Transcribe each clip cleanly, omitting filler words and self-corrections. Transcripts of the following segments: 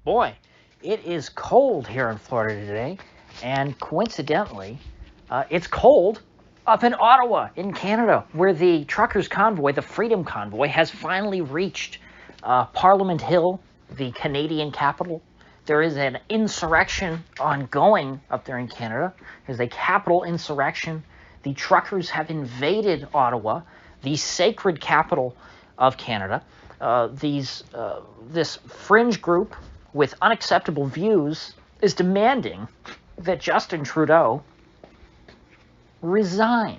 Boy, it is cold here in Florida today, and coincidentally, it's cold up in Ottawa, in Canada, where the truckers' convoy, the Freedom Convoy, has finally reached Parliament Hill, the Canadian capital. There is an insurrection ongoing up there in Canada. There's a capital insurrection. The truckers have invaded Ottawa, the sacred capital of Canada. This fringe group with unacceptable views is demanding that Justin Trudeau resign.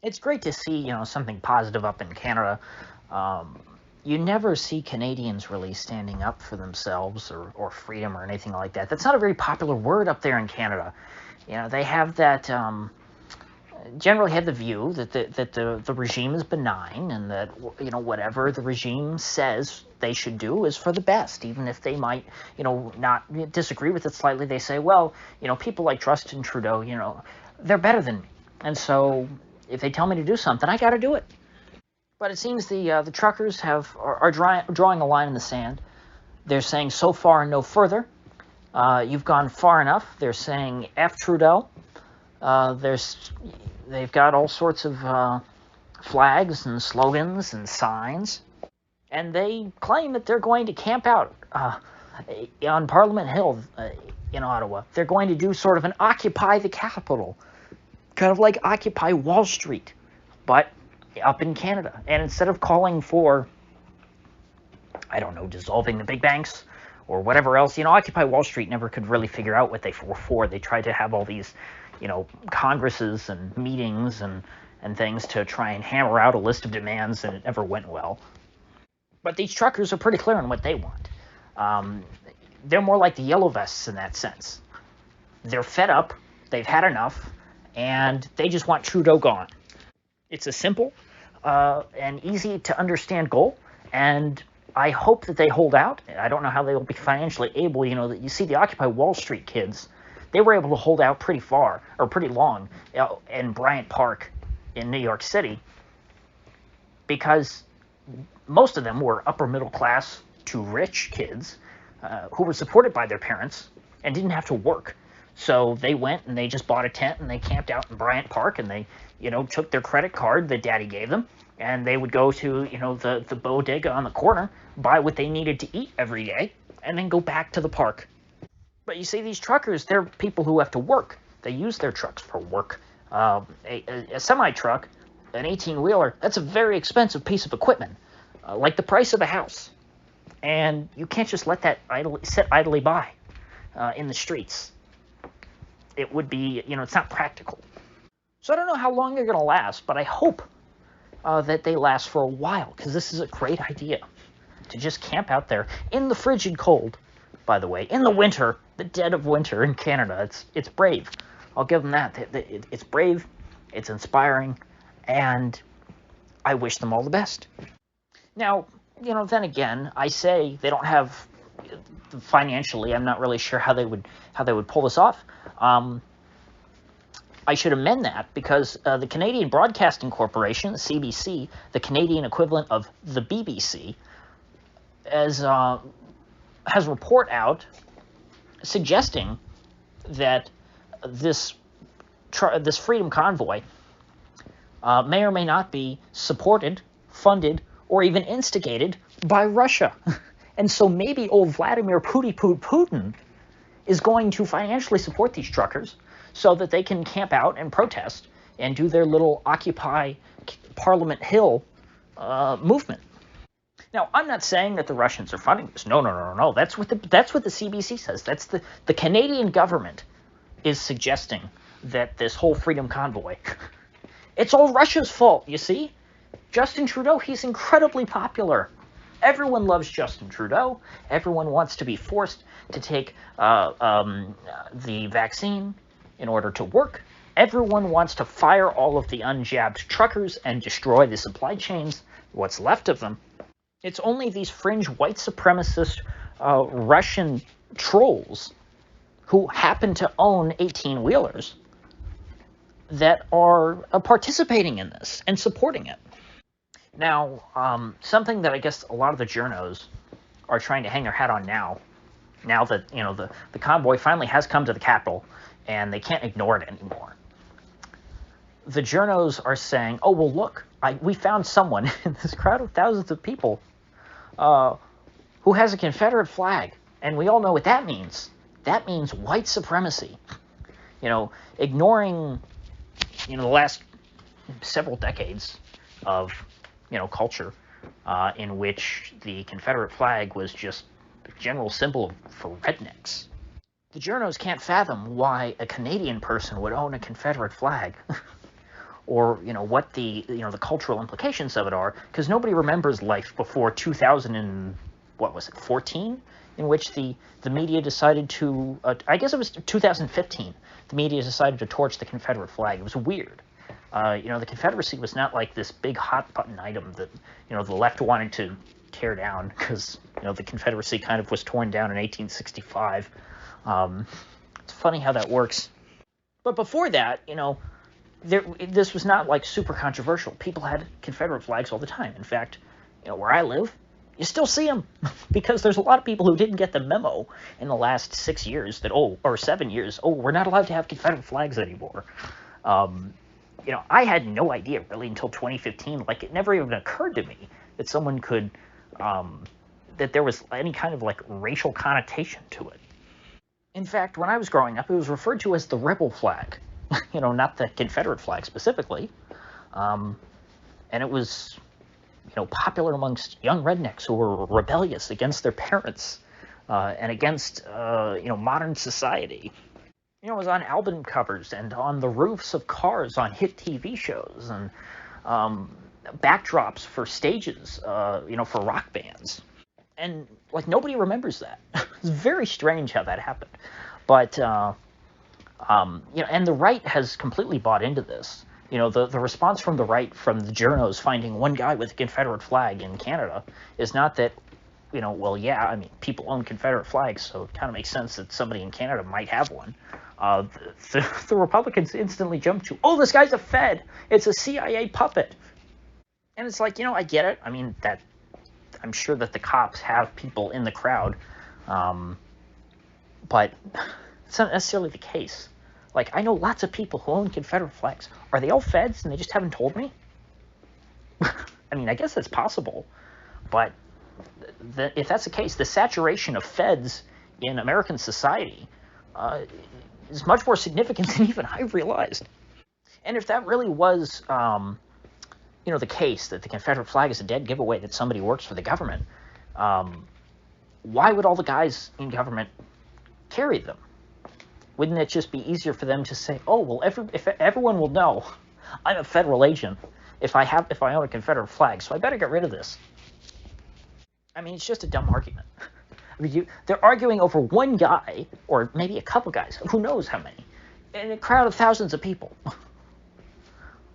It's great to see, something positive up in Canada. You never see Canadians really standing up for themselves or freedom or anything like that. That's not a very popular word up there in Canada. They have that, generally have the view that the regime is benign and that, whatever the regime says they should do is for the best. Even if they might, not disagree with it slightly, they say, well, people like Justin Trudeau, they're better than me. And so if they tell me to do something, I got to do it. But it seems the truckers are drawing a line in the sand. They're saying so far and no further. You've gone far enough. They're saying F Trudeau. They've got all sorts of flags and slogans and signs. And they claim that they're going to camp out on Parliament Hill in Ottawa. They're going to do sort of an Occupy the Capitol, kind of like Occupy Wall Street, but up in Canada. And instead of calling for, dissolving the big banks or whatever else, Occupy Wall Street never could really figure out what they were for. They tried to have all these, congresses and meetings and things to try and hammer out a list of demands, and it never went well. But these truckers are pretty clear on what they want. They're more like the Yellow Vests in that sense. They're fed up, they've had enough, and they just want Trudeau gone. It's a simple and easy to understand goal, and I hope that they hold out. I don't know how they will be financially able. You see the Occupy Wall Street kids, they were able to hold out pretty long in Bryant Park in New York City, because most of them were upper middle class to rich kids who were supported by their parents and didn't have to work. So they went and they just bought a tent and they camped out in Bryant Park, and they, took their credit card that daddy gave them, and they would go to, the bodega on the corner, buy what they needed to eat every day, and then go back to the park. But you see, these truckers, they're people who have to work. They use their trucks for work. A semi-truck, an 18-wheeler, that's a very expensive piece of equipment, like the price of a house. And you can't just let that sit idly by in the streets. It would be, it's not practical. So I don't know how long they're going to last, but I hope that they last for a while, because this is a great idea, to just camp out there in the frigid cold, by the way, in the winter, the dead of winter in Canada. It's brave. I'll give them that. It's brave, it's inspiring, and I wish them all the best. Now, then again, I say they don't have, financially, I'm not really sure how they would pull this off. I should amend that, because the Canadian Broadcasting Corporation, the CBC, the Canadian equivalent of the BBC, has a report out suggesting that this Freedom Convoy may or may not be supported, funded, or even instigated by Russia. And so maybe old Vladimir Putin is going to financially support these truckers so that they can camp out and protest and do their little Occupy Parliament Hill movement. Now, I'm not saying that the Russians are funding this. No. That's what the CBC says. That's the Canadian government is suggesting that this whole Freedom Convoy, it's all Russia's fault, you see? Justin Trudeau, he's incredibly popular. Everyone loves Justin Trudeau. Everyone wants to be forced to take the vaccine in order to work. Everyone wants to fire all of the unjabbed truckers and destroy the supply chains, what's left of them. It's only these fringe white supremacist Russian trolls who happen to own 18-wheelers that are participating in this and supporting it. Now, something that I guess a lot of the journos are trying to hang their hat on now now that, the convoy finally has come to the Capitol, and they can't ignore it anymore. The journos are saying, oh, well, look, we found someone in this crowd of thousands of people who has a Confederate flag, and we all know what that means. That means white supremacy. Ignoring, the last several decades of, culture in which the Confederate flag was just a general symbol for rednecks. The journos can't fathom why a Canadian person would own a Confederate flag. Or, what the cultural implications of it are, because nobody remembers life before 2014, in which the media decided to, I guess it was 2015, the media decided to torch the Confederate flag. It was weird. The Confederacy was not like this big hot-button item that, the left wanted to tear down, because, the Confederacy kind of was torn down in 1865. It's funny how that works. But before that, this was not like super controversial. People had Confederate flags all the time. In fact, where I live, you still see them because there's a lot of people who didn't get the memo in the last 6 years that, or 7 years, we're not allowed to have Confederate flags anymore. I had no idea really until 2015. Like, it never even occurred to me that someone could, that there was any kind of like racial connotation to it. In fact, when I was growing up, it was referred to as the rebel flag. Not the Confederate flag specifically. And it was, popular amongst young rednecks who were rebellious against their parents and against, modern society. It was on album covers and on the roofs of cars on hit TV shows and backdrops for stages, for rock bands. And, like, nobody remembers that. It's very strange how that happened. But, and the right has completely bought into this. The response from the right, from the journos finding one guy with a Confederate flag in Canada, is not that, people own Confederate flags, so it kind of makes sense that somebody in Canada might have one. The Republicans instantly jump to, this guy's a Fed. It's a CIA puppet. And it's like, I get it. I mean, I'm sure that the cops have people in the crowd, but it's not necessarily the case. Like, I know lots of people who own Confederate flags. Are they all Feds and they just haven't told me? I mean, I guess that's possible. But if that's the case, the saturation of Feds in American society is much more significant than even I realized. And if that really was, the case, that the Confederate flag is a dead giveaway that somebody works for the government, why would all the guys in government carry them? Wouldn't it just be easier for them to say, if everyone will know I'm a federal agent if I own a Confederate flag, so I better get rid of this? I mean, it's just a dumb argument. I mean, they're arguing over one guy, or maybe a couple guys, who knows how many, in a crowd of thousands of people.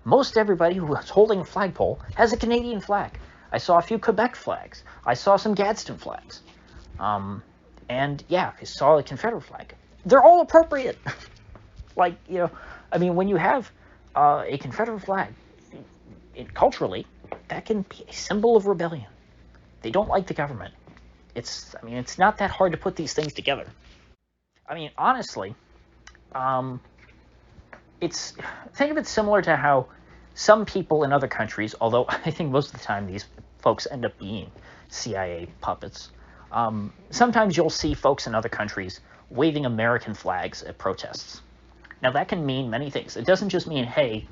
Most everybody who is holding a flagpole has a Canadian flag. I saw a few Quebec flags. I saw some Gadsden flags. I saw a Confederate flag. They're all appropriate. When you have a Confederate flag, culturally, that can be a symbol of rebellion. They don't like the government. It's not that hard to put these things together. I mean, honestly, think of it similar to how some people in other countries, although I think most of the time these folks end up being CIA puppets, sometimes you'll see folks in other countries waving American flags at protests. Now, that can mean many things. It doesn't just mean, hey,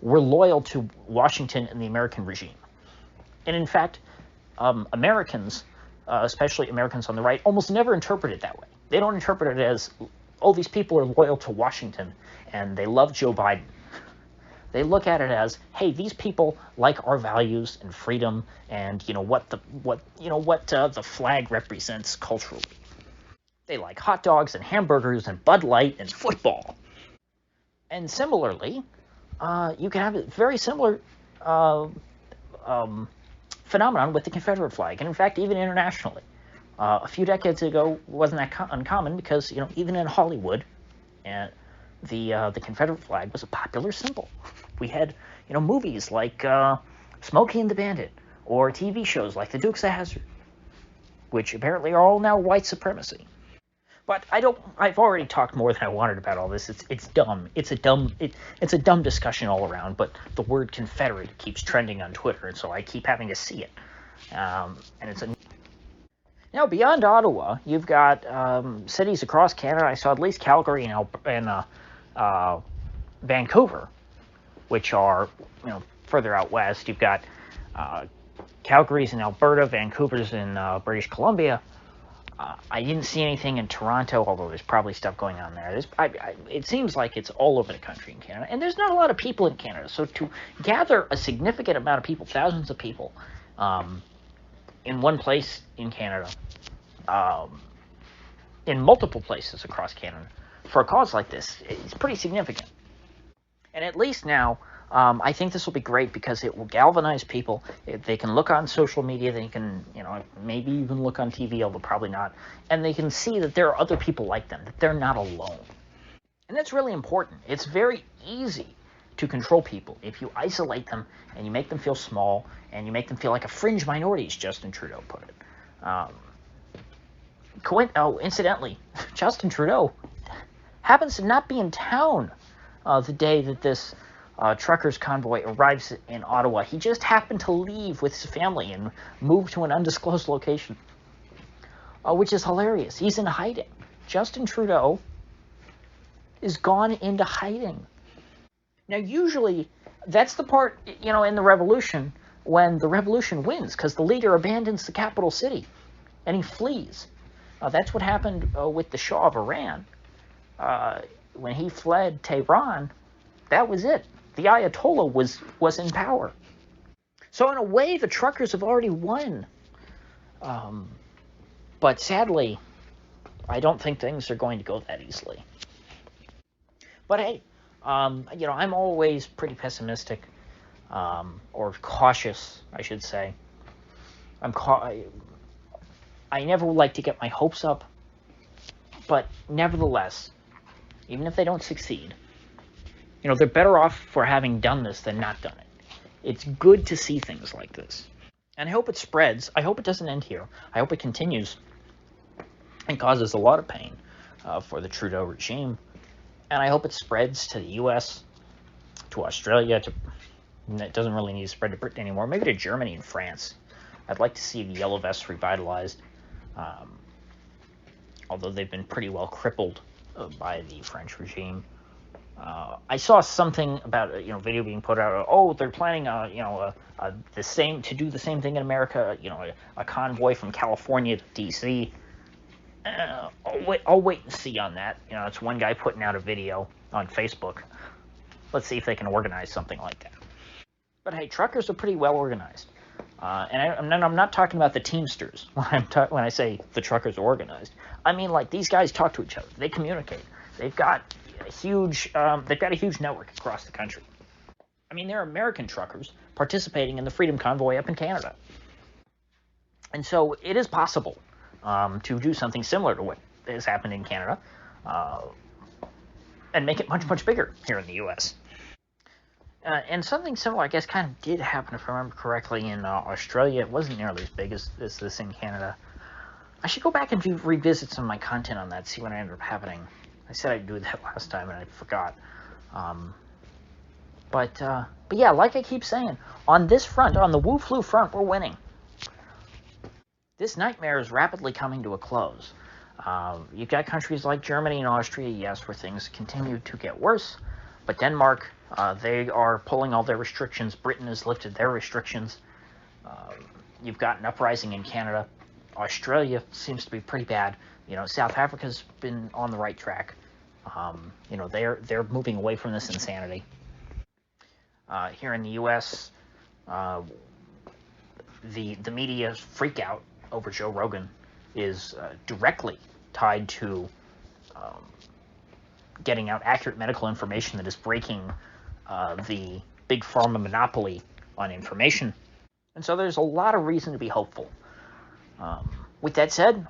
we're loyal to Washington and the American regime. And in fact, Americans, especially Americans on the right, almost never interpret it that way. They don't interpret it as, these people are loyal to Washington and they love Joe Biden. They look at it as, hey, these people like our values and freedom and what the flag represents culturally. They like hot dogs and hamburgers and Bud Light and football. And similarly, you can have a very similar phenomenon with the Confederate flag, and in fact, even internationally. A few decades ago, wasn't that uncommon because even in Hollywood, the Confederate flag was a popular symbol. We had movies like Smokey and the Bandit, or TV shows like The Dukes of Hazzard, which apparently are all now white supremacy. But I've already talked more than I wanted about all this. It's dumb. It's a dumb discussion all around. But the word Confederate keeps trending on Twitter, and so I keep having to see it. And it's a Now, beyond Ottawa, you've got cities across Canada. I saw at least Calgary and Vancouver, which are further out west. You've got Calgary's in Alberta, Vancouver's in British Columbia. I didn't see anything in Toronto, although there's probably stuff going on there. It seems like it's all over the country in Canada, and there's not a lot of people in Canada. So to gather a significant amount of people, thousands of people, in one place in Canada, in multiple places across Canada, for a cause like this, it's pretty significant. And at least now, I think this will be great because it will galvanize people. They can look on social media, they can, maybe even look on TV, although probably not, and they can see that there are other people like them, that they're not alone. And that's really important. It's very easy to control people if you isolate them and you make them feel small and you make them feel like a fringe minority, as Justin Trudeau put it. Incidentally, Justin Trudeau happens to not be in town the day that this truckers' convoy arrives in Ottawa. He just happened to leave with his family and move to an undisclosed location, which is hilarious. He's in hiding. Justin Trudeau is gone into hiding. Now, usually, that's the part, in the revolution, when the revolution wins, because the leader abandons the capital city, and he flees. That's what happened with the Shah of Iran. When he fled Tehran, that was it. The Ayatollah was in power. So in a way, the truckers have already won. But sadly, I don't think things are going to go that easily. But hey, I'm always pretty pessimistic, or cautious, I should say. I never like to get my hopes up, but nevertheless, even if they don't succeed, they're better off for having done this than not done it. It's good to see things like this. And I hope it spreads. I hope it doesn't end here. I hope it continues and causes a lot of pain for the Trudeau regime. And I hope it spreads to the U.S., to Australia, it doesn't really need to spread to Britain anymore, maybe to Germany and France. I'd like to see the Yellow Vests revitalized, although they've been pretty well crippled by the French regime. I saw something about video being put out. They're planning to do the same thing in America. A convoy from California to D.C. I'll wait and see on that. It's one guy putting out a video on Facebook. Let's see if they can organize something like that. But hey, truckers are pretty well organized, and I'm not talking about the Teamsters when I say the truckers are organized. I mean, like, these guys talk to each other. They communicate. They've got a huge network across the country. I mean, there are American truckers participating in the Freedom Convoy up in Canada. And so it is possible to do something similar to what has happened in Canada and make it much, much bigger here in the U.S. And something similar, I guess, kind of did happen, if I remember correctly, in Australia. It wasn't nearly as big as this in Canada. I should go back and revisit some of my content on that, see what ended up happening. I said I'd do that last time, and I forgot. But yeah, like I keep saying, on this front, on the Wu Flu front, we're winning. This nightmare is rapidly coming to a close. You've got countries like Germany and Austria, yes, where things continue to get worse. But Denmark, they are pulling all their restrictions. Britain has lifted their restrictions. You've got an uprising in Canada. Australia seems to be pretty bad. South Africa's been on the right track. They're moving away from this insanity. Here in the U.S., the media's freak out over Joe Rogan is directly tied to getting out accurate medical information that is breaking the big pharma monopoly on information. And so there's a lot of reason to be hopeful. With that said,